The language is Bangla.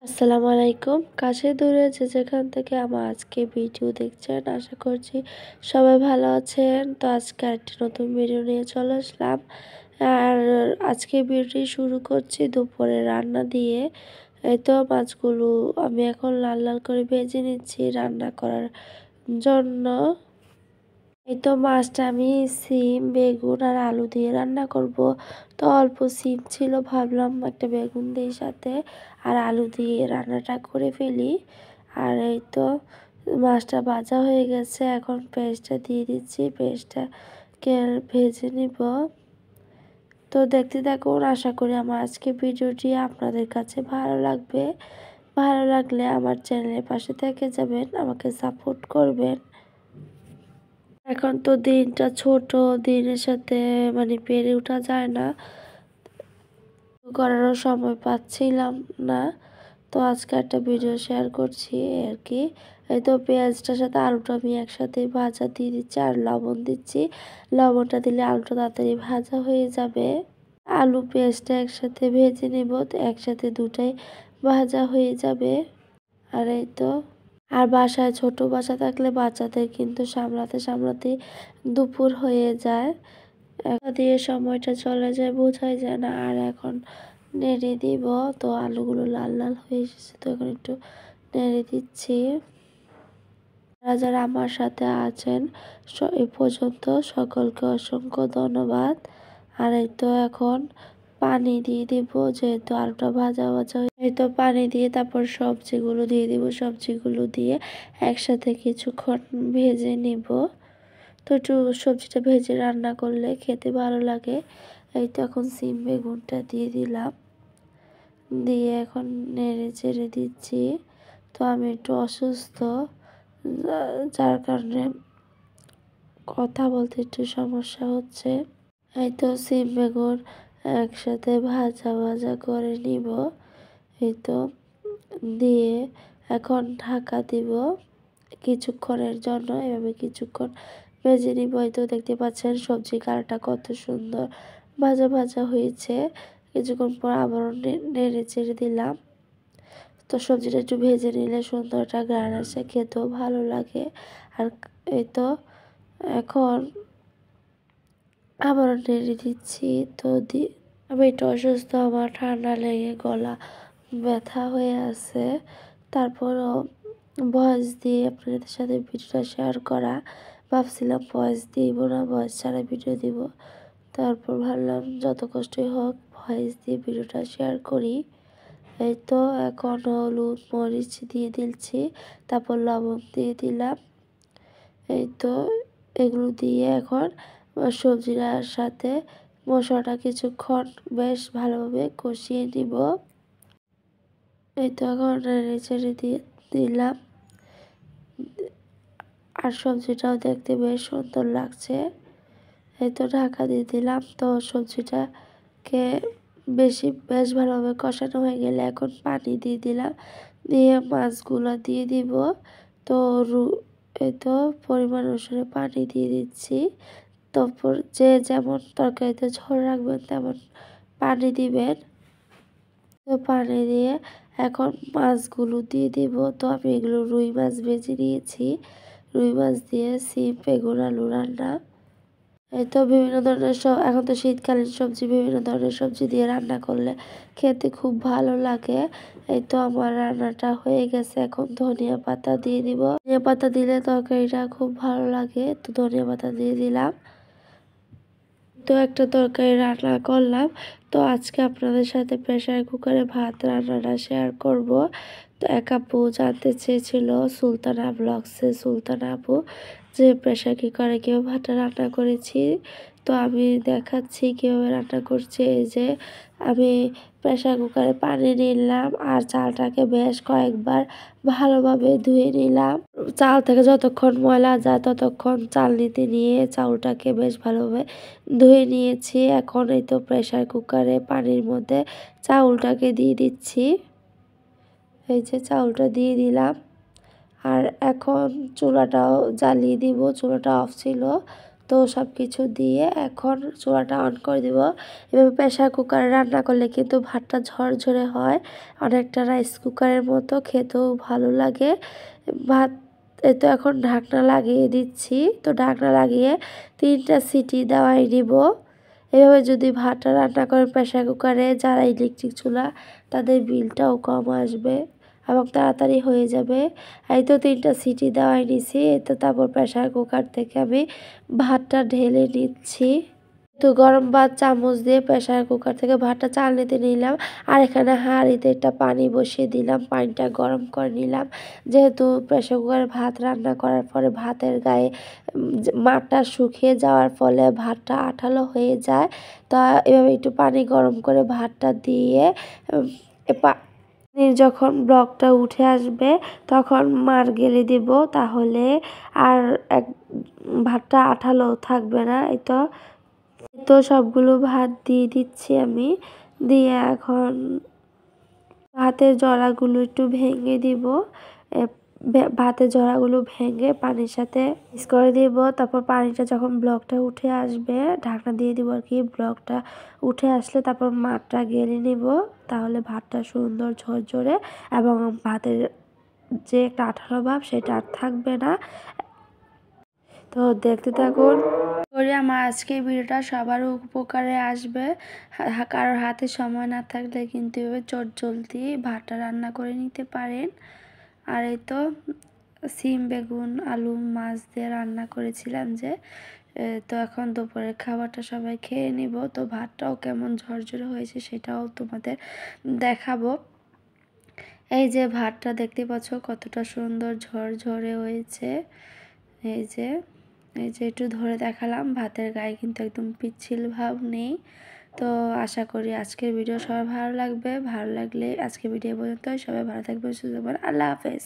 আসসালামু আলাইকুম। কাছে দূরে যে যেখান থেকে আমার আজকে ভিডিও দেখছেন আশা করছি সবাই ভালো আছেন। তো আজকে আরেকটি নতুন ভিডিও নিয়ে চলে আসলাম। আর আজকে ভিডিওটি শুরু করছি দুপুরে রান্না দিয়ে। এই তো মাছগুলো আমি এখন লাল লাল করে ভেজে নিচ্ছি রান্না করার জন্য। এই তো মাছটা আমি সিম, বেগুন আর আলু দিয়ে রান্না করব। তো অল্প সিম ছিল, ভাবলাম একটা বেগুন দিয়ে সাথে আর আলু দিয়ে রান্নাটা করে ফেলি। আর এই তো মাছটা ভাজা হয়ে গেছে, এখন পেস্টটা দিয়ে দিচ্ছি, পেস্টটাকে ভেজে নিব। তো দেখতে থাকুন, আশা করি আমার আজকে ভিডিওটি আপনাদের কাছে ভালো লাগবে। ভালো লাগলে আমার চ্যানেলের পাশে থেকে যাবেন, আমাকে সাপোর্ট করবেন। এখন তো দিনটা ছোট, দিনের সাথে পেরে ওঠা যায় না, করারও সময় পাচ্ছিলাম না। তো আজকে একটা ভিডিও শেয়ার করছি আর কি। এই তো পেঁয়াজটার সাথে আলুটা আমি একসাথে ভাজা দিয়ে দিচ্ছি আর লবণ দিচ্ছি। লবণটা দিলে আলুটা তাড়াতাড়ি ভাজা হয়ে যাবে। আলু পেঁয়াজটা একসাথে ভেজে নেব, তো একসাথে দুটাই ভাজা হয়ে যাবে। আর এই তো আর বাসায় ছোট বাচ্চা থাকলে বাচ্চাদের কিন্তু সামলাতে সামলাতে দুপুর হয়ে যায়, দিয়ে সময়টা চলে যায় বোঝাই যায় না। আর এখন নেড়ে দিব, তো আলুগুলো লাল লাল হয়ে এসেছে, তো এখন একটু নেড়ে দিচ্ছি। যারা যারা আমার সাথে আছেন এই পর্যন্ত সকলকে অসংখ্য ধন্যবাদ। আর এই তো এখন পানি দিয়ে দিব, যেহেতু আলুটা ভাজা ভাজা, এই তো পানি দিয়ে তারপর সবজিগুলো দিয়ে দিব। সবজিগুলো দিয়ে একসাথে কিছুক্ষণ ভেজে নিব। তো একটু সবজিটা ভেজে রান্না করলে খেতে ভালো লাগে। এই তো এখন সিম বেগুনটা দিয়ে দিলাম, দিয়ে এখন নেড়ে চেড়ে দিচ্ছি। তো আমি একটু অসুস্থ, যার কারণে কথা বলতে একটু সমস্যা হচ্ছে। এই তো সিম বেগুন একসাথে ভাজা ভাজা করে নিব। এই তো দিয়ে এখন ঢাকা দিব কিছুক্ষণের জন্য, এভাবে কিছুক্ষণ ভেজে নিব। এই তো দেখতে পাচ্ছেন সবজি কালারটা কত সুন্দর ভাজা ভাজা হয়েছে। কিছুক্ষণ পর আবারও নেড়ে চেড়ে দিলাম। তো সবজিটা একটু ভেজে নিলে সুন্দর একটা ঘ্রাণ আসে, খেতেও ভালো লাগে। আর এই তো এখন আবারও নেড়ে দিচ্ছি। তো আমি একটু অসুস্থ, আমার ঠান্ডা লেগে গলা ব্যথা হয়ে আছে। তারপরও ভয়েস দিয়ে আপনাদের সাথে ভিডিওটা শেয়ার করা, ভাবছিলাম ভয়েস দিব না, ভয়েস ছাড়া ভিডিও দিব। তারপর ভাবলাম যত কষ্টই হোক ভয়েস দিয়ে ভিডিওটা শেয়ার করি। এই তো এখন হলুদ মরিচ দিয়ে দিচ্ছি, তারপর লবণ দিয়ে দিলাম। এই তো এগুলো দিয়ে এখন সবজিটার সাথে মশলাটা কিছুক্ষণ বেশ ভালোভাবে কষিয়ে নিব। এই তো এখন নেড়ে চেড়ে দিয়ে দিলাম, আর সবজিটাও দেখতে বেশ সুন্দর লাগছে। এই তো ঢাকা দিয়ে দিলাম। তো সবজিটাকে বেশ ভালোভাবে কষানো হয়ে গেলে এখন পানি দিয়ে দিলাম, দিয়ে মাছগুলো দিয়ে দিব। তো এই তো পরিমাণ অনুসারে পানি দিয়ে দিচ্ছি। তারপর যে যেমন তরকারিতে ঝোল রাখবেন তেমন পানি দিবেন। তো পানি দিয়ে এখন মাছগুলো দিয়ে দিব। তো আমি এগুলো রুই মাছ ভেজে নিয়েছি, রুই মাছ দিয়ে সিম বেগুন আলু রান্না। এই তো বিভিন্ন ধরনের এখন তো শীতকালীন সবজি, বিভিন্ন ধরনের সবজি দিয়ে রান্না করলে খেতে খুব ভালো লাগে। এই তো আমার রান্নাটা হয়ে গেছে, এখন ধনিয়া পাতা দিয়ে দিব। ধনিয়া পাতা দিলে তরকারিটা খুব ভালো লাগে, তো ধনিয়া পাতা দিয়ে দিলাম। তো একটা তরকারি রান্না করলাম। তো আজকে আপনাদের সাথে প্রেসার কুকারে ভাত রান্নাটা শেয়ার করব। তো এক আপু জানতে চেয়েছিল সুলতানা ব্লগসে, সুলতানা আপু, যে প্রেসার কুকারে কীভাবে ভাতটা রান্না করেছি। তো আমি দেখাচ্ছি কীভাবে রান্না করছি। এই যে আমি প্রেসার কুকারে পানি নিলাম আর চালটাকে বেশ কয়েকবার ভালোভাবে ধুয়ে নিলাম। চাল থেকে যতক্ষণ ময়লা যায় ততক্ষণ চালনিতে নিয়ে চাউলটাকে বেশ ভালোভাবে ধুয়ে নিয়েছি। এখন এই তো প্রেসার কুকারে পানির মধ্যে চাউলটাকে দিয়ে দিচ্ছি। এই যে চাউলটা দিয়ে দিলাম, আর এখন চুলাটাও জ্বালিয়ে দিব। চুলাটা অফ ছিল, তো সব কিছু দিয়ে এখন চুলাটা অন করে দিব। এভাবে প্রেশার কুকারে রান্না করলে কিন্তু ভাতটা ঝরঝরে হয়, অনেকটা রাইস কুকারের মতো, খেতেও ভালো লাগে। ভাত এই তো এখন ঢাকনা লাগিয়ে দিচ্ছি। তো ঢাকনা লাগিয়ে 3টা সিটি দেওয়াই নিব। এভাবে যদি ভাতটা রান্না করেন প্রেশার কুকারে, যারা ইলেকট্রিক চুলা তাদের বিলটাও কম আসবে এবং তাড়াতাড়ি হয়ে যাবে। এই তো 3টা সিটি দেওয়াই নিছি। এই তো তারপর প্রেশার কুকার থেকে আমি ভাতটা ঢেলে নিচ্ছি। তো গরম ভাত চামচ দিয়ে প্রেশার কুকার থেকে ভাতটা চালনিতে নিলাম। আর এখানে হাঁড়িতে একটা পানি বসিয়ে দিলাম, পানিটা গরম করে নিলাম। যেহেতু প্রেশার কুকারে ভাত রান্না করার পরে ভাতের গায়ে মাঠটা শুকিয়ে যাওয়ার ফলে ভাতটা আঠালো হয়ে যায়। তা এভাবে একটু পানি গরম করে ভাতটা দিয়ে যখন ব্লকটা উঠে আসবে তখন মার গেলে দিব, তাহলে আর এক ভাতটা আঠালো থাকবে না। এই তো সবগুলো ভাত দিয়ে দিচ্ছি আমি। দিয়ে এখন ভাতের জড়াগুলো একটু ভেঙে দিব। ভাতের জড়াগুলো ভেঙে পানির সাথে মিক্স করে দিব। তারপর পানিটা যখন ব্লকটা উঠে আসবে ঢাকনা দিয়ে দিব আর কি। ব্লকটা উঠে আসলে তারপর মাঠটা গেলে নিব, তাহলে ভাতটা সুন্দর ঝরঝরে এবং ভাতের যে একটা আঠালো ভাব সেটা আর থাকবে না। তো দেখতে থাকুন। করি আমার আজকের ভিডিওটা সবার উপকারে আসবে। কারোর হাতে সময় না থাকলে কিন্তু এভাবে চটজলদি ভাতটা রান্না করে নিতে পারেন। আর এই তো সিম বেগুন আলু মাছ দিয়ে রান্না করেছিলাম যে, তো এখন দুপুরের খাবারটা সবাই খেয়ে নিব। তো ভাতটাও কেমন ঝরঝরে হয়েছে সেটাও তোমাদের দেখাবো। এই যে ভাতটা দেখতে পাচ্ছ কতটা সুন্দর ঝরঝরে হয়েছে। এই যে একটু ধরে দেখালাম, ভাতের গায়ে কিন্তু একদম পিচ্ছিল ভাব নেই। তো আশা করি আজকের ভিডিও সবার ভালো লাগবে। ভালো লাগলে আজকের ভিডিও পর্যন্ত, সবাই ভালো থাকবে, সুস্থ থাকবেন। আল্লাহ হাফেজ।